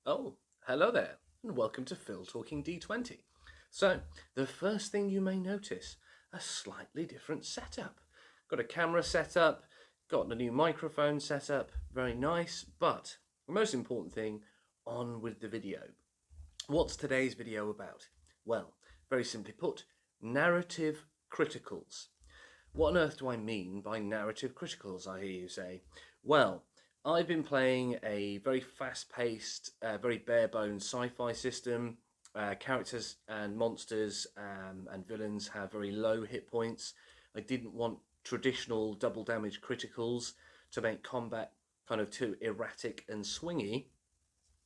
Oh, hello there, and welcome to Phil Talking D20. So, the first thing you may notice, a slightly different setup. Got a camera set up, got a new microphone set up, very nice, but the most important thing, on with the video. What's today's video about? Well, very simply put, narrative criticals. What on earth do I mean by narrative criticals, I hear you say? Well, I've been playing a very fast-paced, very bare-bones sci-fi system. Characters and monsters and villains have very low hit points. I didn't want traditional double damage criticals to make combat kind of too erratic and swingy.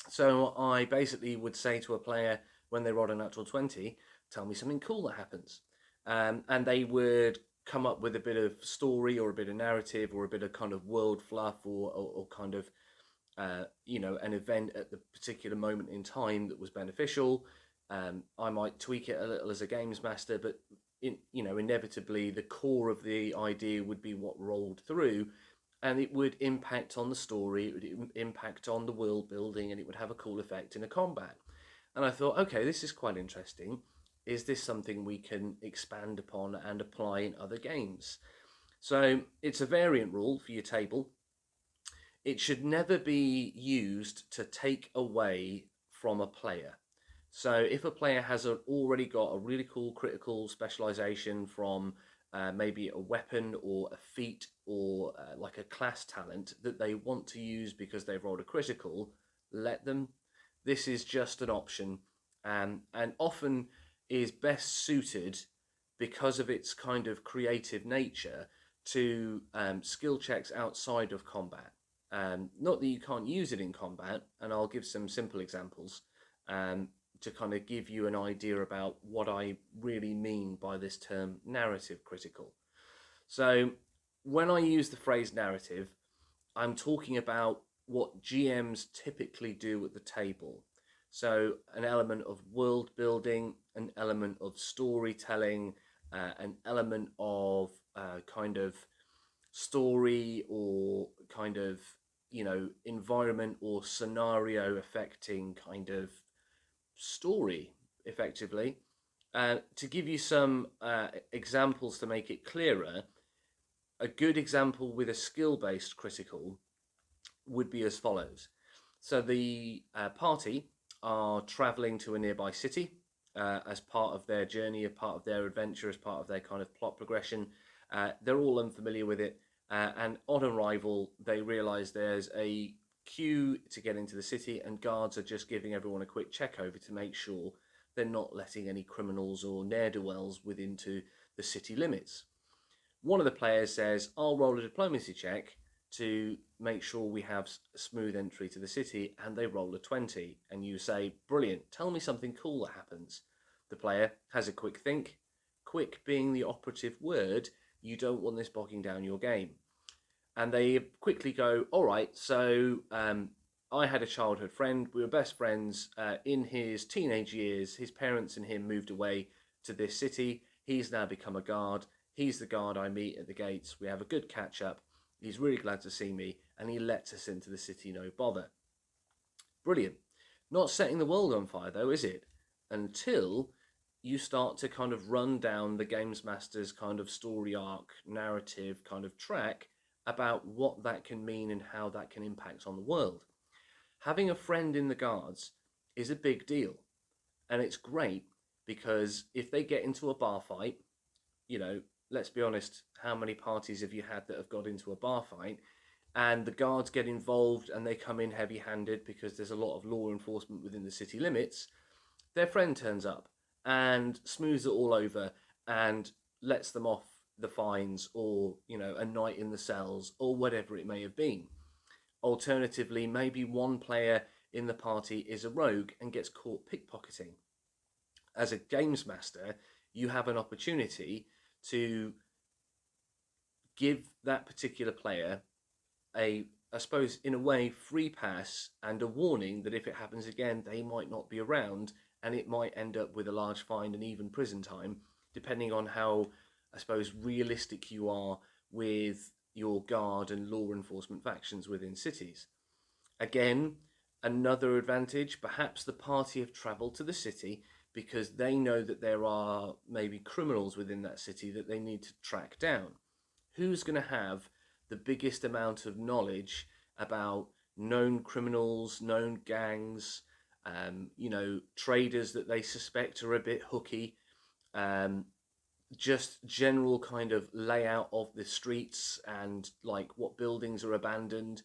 So I basically would say to a player when they roll a natural 20, tell me something cool that happens. And they would come up with a bit of story or a bit of narrative or a bit of kind of world fluff or kind of, an event at the particular moment in time that was beneficial. I might tweak it a little as a games master, but inevitably the core of the idea would be what rolled through, and it would impact on the story, it would impact on the world building, and it would have a cool effect in a combat. And I thought, okay, this is quite interesting. Is this something we can expand upon and apply in other games? So it's a variant rule for your table. It should never be used to take away from a player. So if a player has already got a really cool critical specialization from maybe a weapon or a feat or like a class talent that they want to use because they've rolled a critical, let them. This is just an option, and often is best suited because of its kind of creative nature to skill checks outside of combat. Not that you can't use it in combat, and I'll give some simple examples. To kind of give you an idea about what I really mean by this term narrative critical. So, when I use the phrase narrative, I'm talking about what GMs typically do at the table. So, an element of world building, an element of storytelling, an element of kind of story or kind of environment or scenario affecting kind of story, effectively. To give you some examples to make it clearer, a good example with a skill based critical would be as follows. So the party are traveling to a nearby city as part of their journey, as part of their adventure, as part of their kind of plot progression. They're all unfamiliar with it, and on arrival, they realize there's a queue to get into the city, and guards are just giving everyone a quick check over to make sure they're not letting any criminals or ne'er do wells within to the city limits. One of the players says, I'll roll a diplomacy check to make sure we have a smooth entry to the city, and they roll a 20. And you say, brilliant, tell me something cool that happens. The player has a quick think, quick being the operative word. You don't want this bogging down your game. And they quickly go, all right, so I had a childhood friend. We were best friends. In his teenage years, his parents and him moved away to this city. He's now become a guard. He's the guard I meet at the gates. We have a good catch up. He's really glad to see me, and he lets us into the city, no bother. Brilliant. Not setting the world on fire, though, is it? Until you start to kind of run down the Games Master's kind of story arc, narrative kind of track about what that can mean and how that can impact on the world. Having a friend in the guards is a big deal. And it's great because if they get into a bar fight, let's be honest, how many parties have you had that have got into a bar fight and the guards get involved and they come in heavy handed because there's a lot of law enforcement within the city limits? Their friend turns up and smooths it all over and lets them off the fines or, a night in the cells or whatever it may have been. Alternatively, maybe one player in the party is a rogue and gets caught pickpocketing. As a games master, you have an opportunity to give that particular player I suppose, in a way, free pass and a warning that if it happens again, they might not be around and it might end up with a large fine and even prison time, depending on how, I suppose, realistic you are with your guard and law enforcement factions within cities. Again, Another advantage, perhaps the party have travelled to the city because they know that there are maybe criminals within that city that they need to track down. Who's going to have the biggest amount of knowledge about known criminals, known gangs, traders that they suspect are a bit hooky, um, just general kind of layout of the streets and like what buildings are abandoned.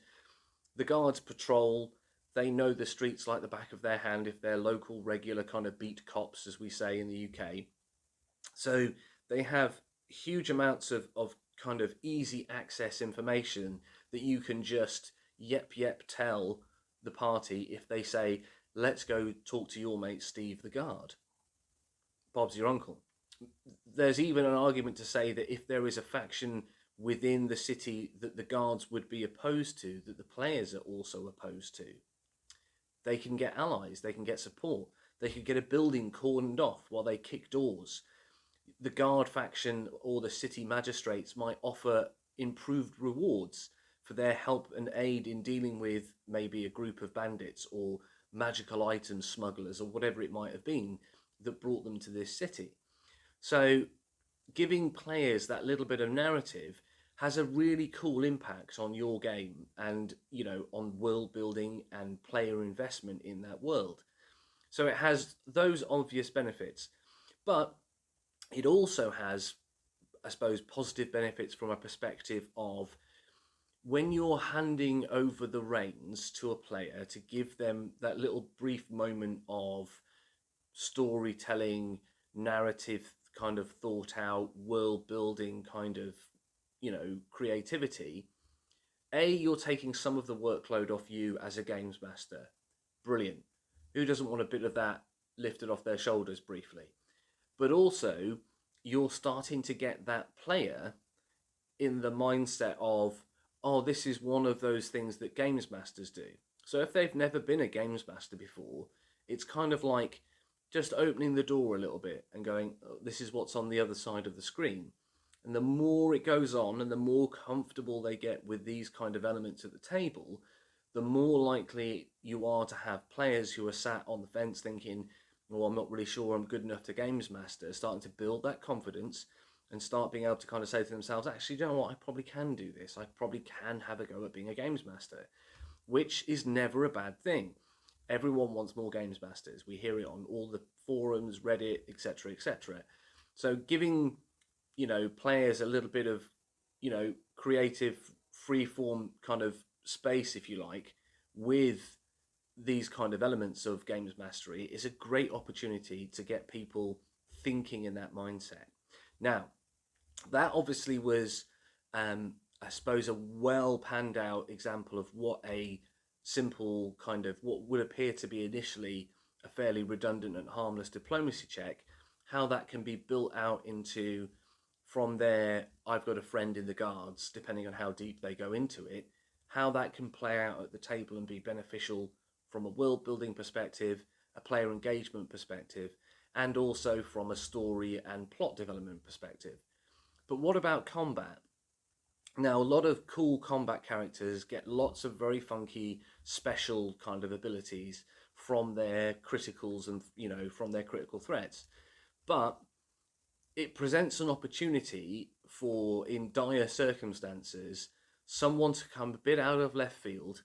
The guards patrol. They know the streets like the back of their hand if they're local, regular kind of beat cops, as we say in the UK. So they have huge amounts of kind of easy access information that you can just yep tell the party if they say, let's go talk to your mate Steve the guard. Bob's your uncle. There's even an argument to say that if there is a faction within the city that the guards would be opposed to, that the players are also opposed to, they can get allies, they can get support, they could get a building cordoned off while they kick doors. The guard faction or the city magistrates might offer improved rewards for their help and aid in dealing with maybe a group of bandits or magical item smugglers or whatever it might have been that brought them to this city. So giving players that little bit of narrative has a really cool impact on your game and, on world building and player investment in that world. So it has those obvious benefits, but it also has, I suppose, positive benefits from a perspective of when you're handing over the reins to a player to give them that little brief moment of storytelling, narrative kind of thought out, world building kind of, creativity. You're taking some of the workload off you as a games master. Brilliant. Who doesn't want a bit of that lifted off their shoulders briefly? But also, you're starting to get that player in the mindset of, oh, this is one of those things that games masters do. So if they've never been a games master before, it's kind of like just opening the door a little bit and going, oh, this is what's on the other side of the screen. And the more it goes on and the more comfortable they get with these kind of elements at the table, the more likely you are to have players who are sat on the fence thinking, well, I'm not really sure I'm good enough to games master, starting to build that confidence and start being able to kind of say to themselves, actually, you know what, I probably can do this. I probably can have a go at being a games master, which is never a bad thing. Everyone wants more games masters. We hear it on all the forums, Reddit, etc., etc. So giving, players a little bit of, creative, free-form kind of space, if you like, with these kind of elements of games mastery is a great opportunity to get people thinking in that mindset. Now, that obviously was, I suppose, a well panned out example of what a simple kind of what would appear to be initially a fairly redundant and harmless diplomacy check, how that can be built out into from there, I've got a friend in the guards, depending on how deep they go into it, how that can play out at the table and be beneficial from a world building perspective, a player engagement perspective, and also from a story and plot development perspective. But what about combat? Now, a lot of cool combat characters get lots of very funky, special kind of abilities from their criticals and, from their critical threats. But it presents an opportunity for, in dire circumstances, someone to come a bit out of left field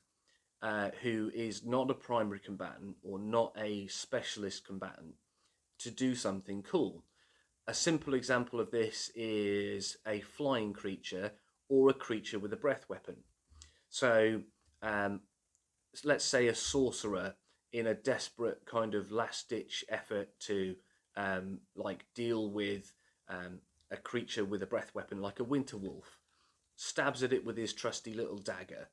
who is not a primary combatant or not a specialist combatant to do something cool. A simple example of this is a flying creature or a creature with a breath weapon. So um, let's say a sorcerer in a desperate kind of last-ditch effort to deal with a creature with a breath weapon like a winter wolf, stabs at it with his trusty little dagger,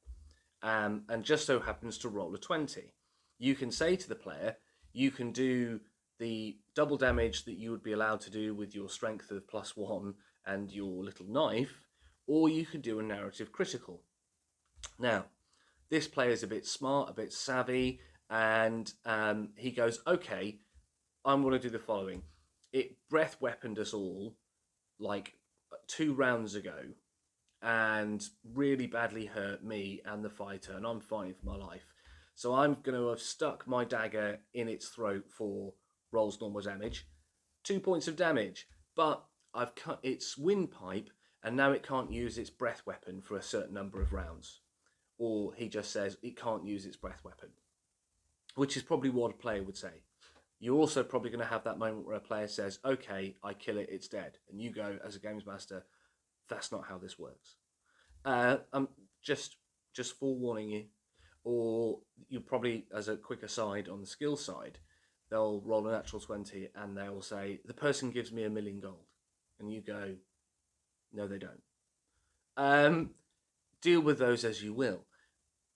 and just so happens to roll a 20. You can say to the player, you can do the double damage that you would be allowed to do with your strength of +1 and your little knife, or you can do a narrative critical. Now, this player's a bit smart, a bit savvy, and he goes, okay, I'm going to do the following. It breath weaponed us all like 2 rounds ago and really badly hurt me and the fighter, and I'm fighting for my life. So I'm going to have stuck my dagger in its throat for rolls normal damage, 2 points of damage, but I've cut its windpipe and now it can't use its breath weapon for a certain number of rounds. Or he just says it can't use its breath weapon, which is probably what a player would say. You're also probably going to have that moment where a player says, okay, I kill it, it's dead. And you go, as a games master, that's not how this works. I'm just forewarning you. Or you probably, as a quick aside on the skill side, they'll roll a natural 20 and they'll say, the person gives me 1,000,000 gold. And you go, no, they don't. Deal with those as you will.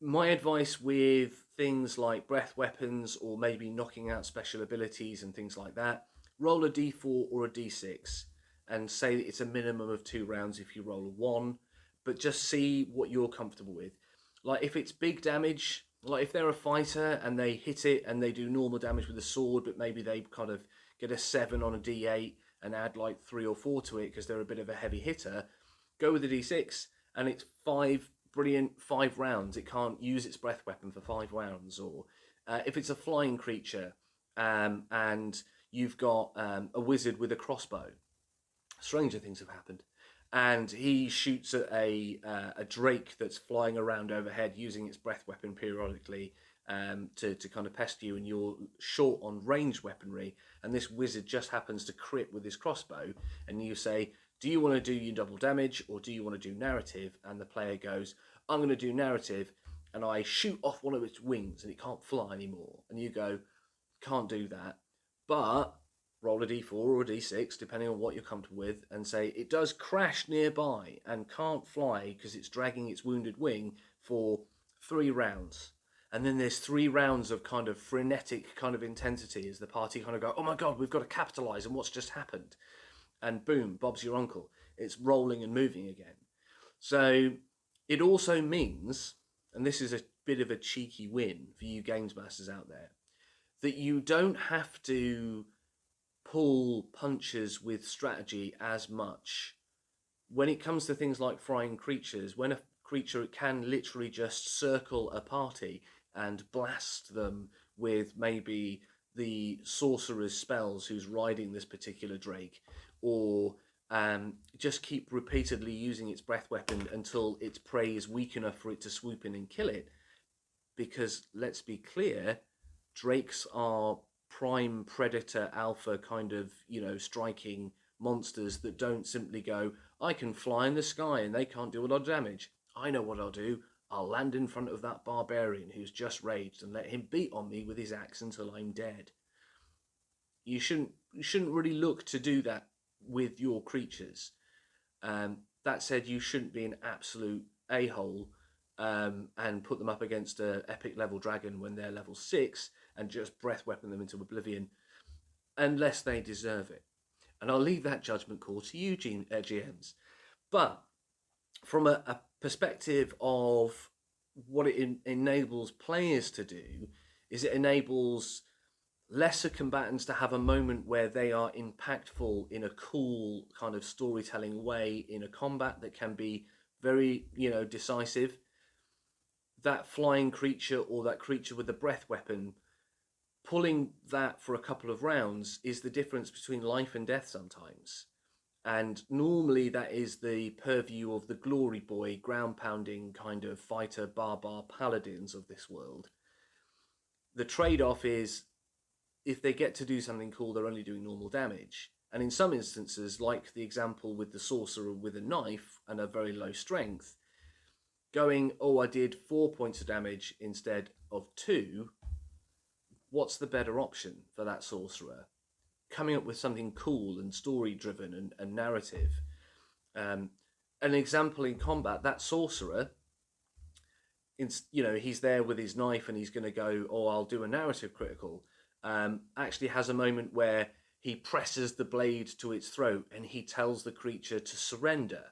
My advice with things like breath weapons or maybe knocking out special abilities and things like that, roll a d4 or a d6 and say that it's a minimum of 2 rounds if you roll a 1, but just see what you're comfortable with. Like if it's big damage, like if they're a fighter and they hit it and they do normal damage with a sword, but maybe they kind of get a 7 on a d8 and add like 3 or 4 to it because they're a bit of a heavy hitter, go with the d6 and it's 5 rounds. It can't use its breath weapon for 5 rounds. Or if it's a flying creature and you've got a wizard with a crossbow, stranger things have happened. And he shoots at a drake that's flying around overhead using its breath weapon periodically to kind of pest you, and you're short on ranged weaponry, and this wizard just happens to crit with his crossbow, and you say, do you want to do your double damage or do you want to do narrative? And the player goes, I'm going to do narrative, and I shoot off one of its wings and it can't fly anymore. And you go, can't do that, but roll a d4 or a d6 depending on what you're comfortable with and say it does crash nearby and can't fly because it's dragging its wounded wing for 3 rounds. And then there's 3 rounds of kind of frenetic kind of intensity as the party kind of go, oh my god, we've got to capitalize on what's just happened. And boom, Bob's your uncle. It's rolling and moving again. So it also means, and this is a bit of a cheeky win for you games masters out there, that you don't have to pull punches with strategy as much. When it comes to things like flying creatures, when a creature can literally just circle a party and blast them with maybe the sorcerer's spells who's riding this particular drake, or just keep repeatedly using its breath weapon until its prey is weak enough for it to swoop in and kill it. Because let's be clear, drakes are prime predator alpha kind of, striking monsters that don't simply go, I can fly in the sky and they can't do a lot of damage. I know what I'll do. I'll land in front of that barbarian who's just raged and let him beat on me with his axe until I'm dead. You shouldn't really look to do that with your creatures. That said, you shouldn't be an absolute a-hole and put them up against an epic level dragon when they're level 6 and just breath weapon them into oblivion unless they deserve it. And I'll leave that judgment call to you, GMs. But from a perspective of what it enables players to do, is it enables lesser combatants to have a moment where they are impactful in a cool kind of storytelling way in a combat that can be very, decisive. That flying creature or that creature with the breath weapon, pulling that for a couple of rounds is the difference between life and death sometimes. And normally that is the purview of the glory boy, ground pounding kind of fighter, barbar paladins of this world. The trade-off is if they get to do something cool, they're only doing normal damage. And in some instances, like the example with the sorcerer with a knife and a very low strength, going, I did 4 points of damage instead of 2, what's the better option for that sorcerer? Coming up with something cool and story-driven and narrative. An example in combat, that sorcerer, he's there with his knife and he's going to go, I'll do a narrative critical. Actually has a moment where he presses the blade to its throat and he tells the creature to surrender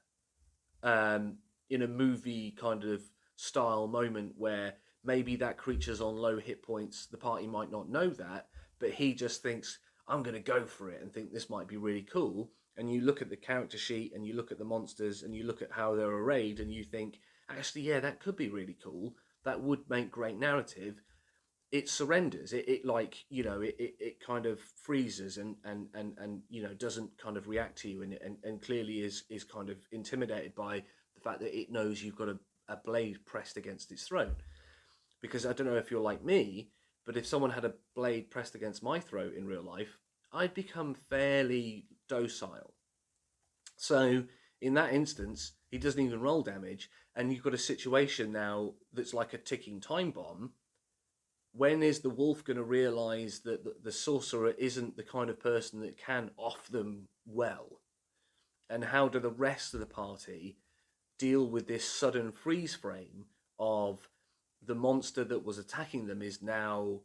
in a movie kind of style moment where maybe that creature's on low hit points. The party might not know that, but he just thinks, I'm going to go for it and think this might be really cool. And you look at the character sheet and you look at the monsters and you look at how they're arrayed and you think, actually, yeah, that could be really cool. That would make great narrative. it surrenders. It like, you know, it kind of freezes and you know, doesn't kind of react to you, and clearly is kind of intimidated by the fact that it knows you've got a blade pressed against its throat. Because I don't know if you're like me, but if someone had a blade pressed against my throat in real life, I'd become fairly docile. So in that instance, he doesn't even roll damage, and you've got a situation now that's like a ticking time bomb. When is the wolf going to realize that the sorcerer isn't the kind of person that can off them well? And how do the rest of the party deal with this sudden freeze frame of the monster that was attacking them is now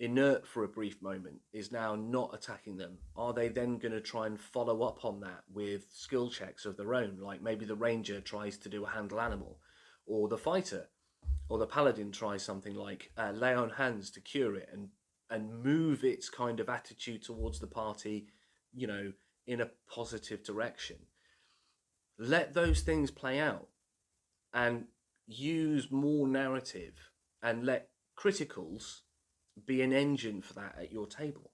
inert for a brief moment, is now not attacking them? Are they then going to try and follow up on that with skill checks of their own? Like maybe the ranger tries to do a handle animal, or the fighter or the paladin tries something like lay on hands to cure it, and move its kind of attitude towards the party, you know, in a positive direction. Let those things play out and use more narrative, and let criticals be an engine for that at your table.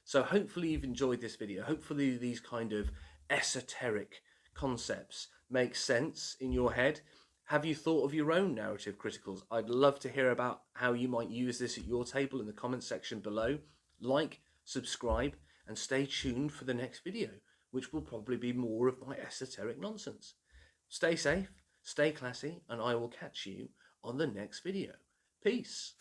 So hopefully you've enjoyed this video. Hopefully these kind of esoteric concepts make sense in your head. Have you thought of your own narrative criticals? I'd love to hear about how you might use this at your table in the comments section below. Like, subscribe, and stay tuned for the next video, which will probably be more of my esoteric nonsense. Stay safe, stay classy, and I will catch you on the next video. Peace.